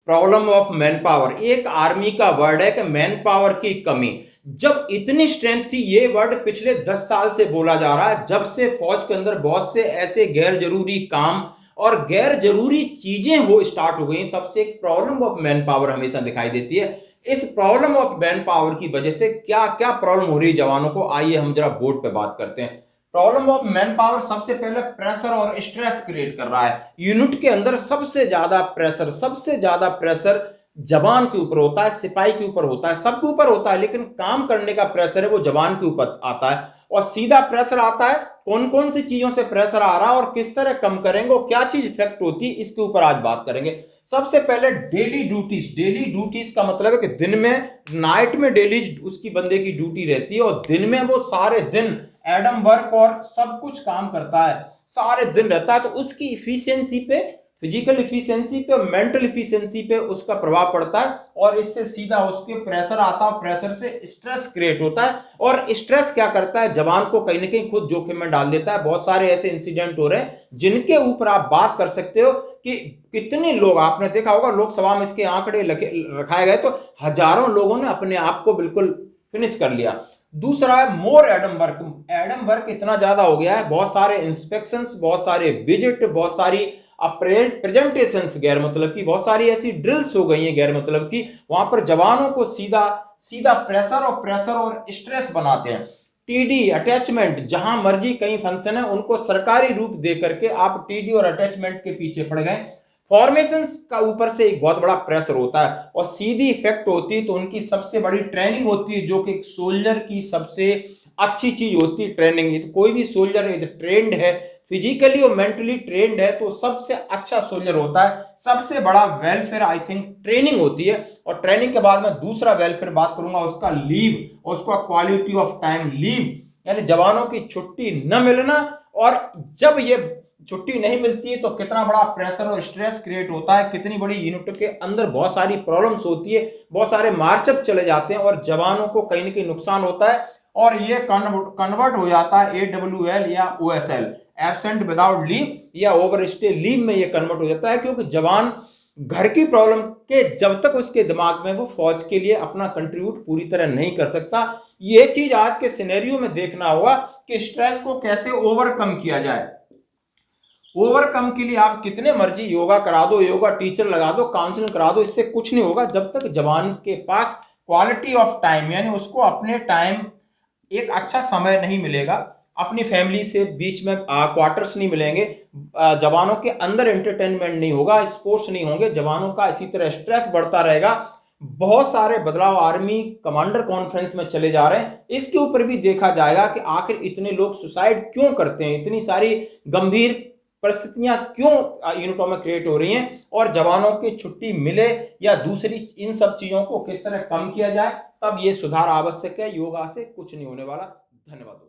Problem of man power, एक army का word है कि मैन पावर की कमी। जब इतनी स्ट्रेंथ थी, ये वर्ड पिछले 10 साल से बोला जा रहा है, जब से फौज के अंदर बहुत से ऐसे गैर जरूरी काम और गैर जरूरी चीजें हो स्टार्ट हो गई, तब से एक प्रॉब्लम ऑफ मैन पावर हमेशा दिखाई देती है। इस प्रॉब्लम ऑफ मैन पावर की वजह से क्या क्या प्रॉब्लम हो रही है जवानों को, आइए हम जरा बोर्ड पे बात करते हैं। प्रॉब्लम ऑफ मैन पावर सबसे पहले प्रेशर और स्ट्रेस क्रिएट कर रहा है। यूनिट के अंदर सबसे ज्यादा प्रेशर जवान के ऊपर होता है, सिपाही के ऊपर होता है, सबके ऊपर होता है, लेकिन काम करने का प्रेशर है वो जवान के ऊपर आता है। और सीधा प्रेशर आता है, कौन कौन सी चीजों से प्रेशर आ रहा है और किस तरह कम करेंगे और क्या चीज इफेक्ट होती है, इसके ऊपर आज बात करेंगे। सबसे पहले डेली ड्यूटीज का मतलब है कि दिन में, नाइट में डेली उसकी बंदे की ड्यूटी रहती है और दिन में वो सारे दिन एडम वर्क और सब कुछ काम करता है, सारे दिन रहता है, तो उसकी इफिशियंसी पे, फिजिकल इफिशियंसी पे और मेंटल इफिशियंसी पे उसका प्रभाव पड़ता है और इससे सीधा उसके प्रेशर आता है, प्रेशर से स्ट्रेस क्रिएट होता है और स्ट्रेस क्या करता है, जवान को कहीं ना कहीं खुद जोखिम में डाल देता है। बहुत सारे ऐसे इंसिडेंट हो रहे हैं जिनके ऊपर आप बात कर सकते हो कि कितने लोग, आपने देखा होगा लोकसभा में इसके आंकड़े रखाए गए तो हजारों लोगों ने अपने आप को बिल्कुल फिनिश कर लिया। दूसरा है मोर एडम वर्क इतना ज्यादा हो गया है, बहुत सारे इंस्पेक्शंस, बहुत सारे विजिट, बहुत सारी प्रेजेंटेशंस गैर मतलब की, बहुत सारी ऐसी ड्रिल्स हो गई हैं गैर मतलब की, वहां पर जवानों को सीधा प्रेशर और स्ट्रेस बनाते हैं। टीडी अटैचमेंट, जहां मर्जी कहीं फंक्शन है उनको सरकारी रूप दे करके आप टीडी और अटैचमेंट के पीछे पड़ गए। फॉर्मेशंस का ऊपर से एक बहुत बड़ा प्रेशर होता है और सीधी इफेक्ट होती है तो उनकी सबसे बड़ी ट्रेनिंग होती है, जो कि एक सोल्जर की सबसे अच्छी चीज होती है ट्रेनिंग। तो कोई भी सोल्जर यदि ट्रेंड है, फिजिकली और मेंटली ट्रेंड है, तो सबसे अच्छा सोल्जर होता है। सबसे बड़ा वेलफेयर आई थिंक ट्रेनिंग होती है। और ट्रेनिंग के बाद में दूसरा वेलफेयर बात करूंगा उसका लीव और उसका क्वालिटी ऑफ टाइम लीव, यानी जवानों की छुट्टी न मिलना, और जब ये छुट्टी नहीं मिलती है तो कितना बड़ा प्रेशर और स्ट्रेस क्रिएट होता है, कितनी बड़ी यूनिट के अंदर बहुत सारी प्रॉब्लम्स होती है, बहुत सारे मार्चअप चले जाते हैं और जवानों को कहीं ना कहीं नुकसान होता है और ये कन्वर्ट हो जाता है AWL या OSL, एब्सेंट विदाउट लीव या ओवरस्टे लीव में ये कन्वर्ट हो जाता है। क्योंकि जवान घर की प्रॉब्लम के जब तक उसके दिमाग में वो फौज के लिए अपना कंट्रीब्यूट पूरी तरह नहीं कर सकता। ये चीज आज के सिनेरियो में देखना होगा कि स्ट्रेस को कैसे ओवरकम किया जाए। ओवरकम के लिए आप कितने मर्जी योगा करा दो, योगा टीचर लगा दो, काउंसलिंग करा दो, इससे कुछ नहीं होगा जब तक जवान के पास क्वालिटी ऑफ टाइम, यानी उसको अपने टाइम एक अच्छा समय नहीं मिलेगा, अपनी फैमिली से बीच में क्वार्टर्स नहीं मिलेंगे, जवानों के अंदर एंटरटेनमेंट नहीं होगा, स्पोर्ट्स नहीं होंगे, जवानों का इसी तरह स्ट्रेस बढ़ता रहेगा। बहुत सारे बदलाव आर्मी कमांडर कॉन्फ्रेंस में चले जा रहे हैं, इसके ऊपर भी देखा जाएगा कि आखिर इतने लोग सुसाइड क्यों करते हैं, इतनी सारी गंभीर परिस्थितियां क्यों यूनिटों में क्रिएट हो रही हैं और जवानों की छुट्टी मिले या दूसरी, इन सब चीजों को किस तरह कम किया जाए, तब ये सुधार आवश्यक है। योगा से कुछ नहीं होने वाला। धन्यवाद।